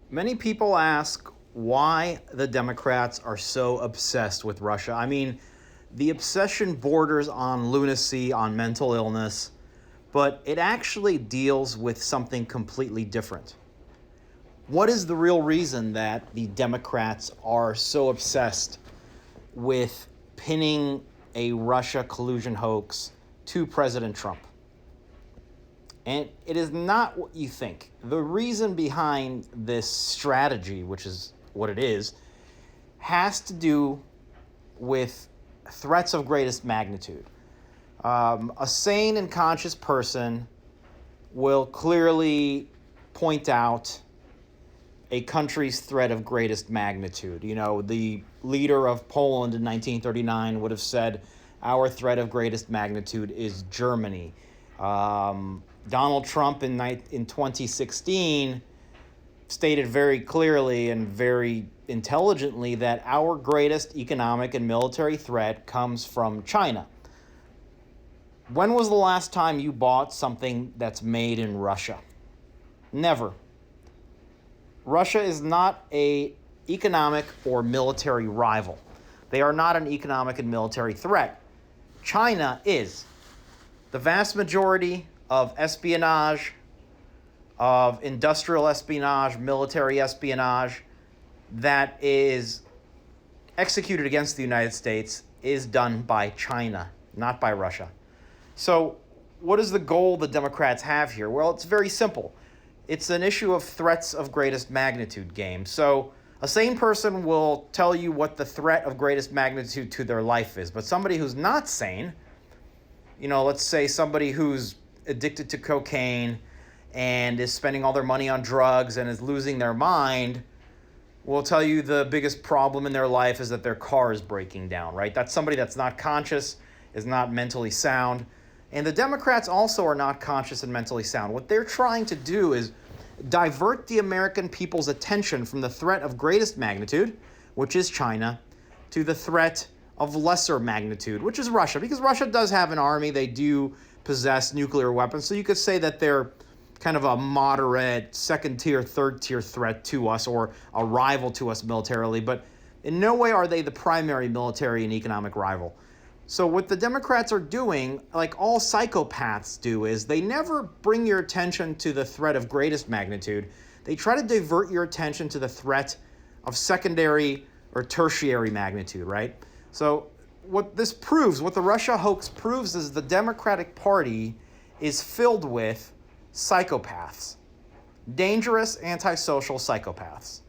Many people ask why the Democrats are so obsessed with Russia. I mean, the obsession borders on lunacy, on mental illness, but it actually deals with something completely different. What is the real reason that the Democrats are so obsessed with pinning a Russia collusion hoax to President Trump? And it is not what you think. The reason behind this strategy, which is what it is, has to do with threats of greatest magnitude. A sane and conscious person will clearly point out a country's threat of greatest magnitude. You know, the leader of Poland in 1939 would have said, our threat of greatest magnitude is Germany. Donald Trump in 2016 stated very clearly and very intelligently that our greatest economic and military threat comes from China. When was the last time you bought something that's made in Russia? Never. Russia is not an economic or military rival. They are not an economic and military threat. China is. The vast majority of espionage, of industrial espionage, military espionage that is executed against the United States is done by China, not by Russia. So what is the goal the Democrats have here? Well, it's very simple. It's an issue of threats of greatest magnitude game. So a sane person will tell you what the threat of greatest magnitude to their life is, but somebody who's not sane, let's say somebody who's addicted to cocaine and is spending all their money on drugs and is losing their mind, will tell you the biggest problem in their life is that their car is breaking down, right? That's somebody that's not conscious, is not mentally sound. And the Democrats also are not conscious and mentally sound. What they're trying to do is divert the American people's attention from the threat of greatest magnitude, which is China, to the threat of lesser magnitude, which is Russia. Because Russia does have an army, they do possess nuclear weapons, so you could say that they're kind of a moderate, second-tier, third-tier threat to us, or a rival to us militarily, but in no way are they the primary military and economic rival. So what the Democrats are doing, like all psychopaths do, is they never bring your attention to the threat of greatest magnitude. They try to divert your attention to the threat of secondary or tertiary magnitude, right? So what this proves, what the Russia hoax proves, is the Democratic Party is filled with psychopaths, dangerous antisocial psychopaths.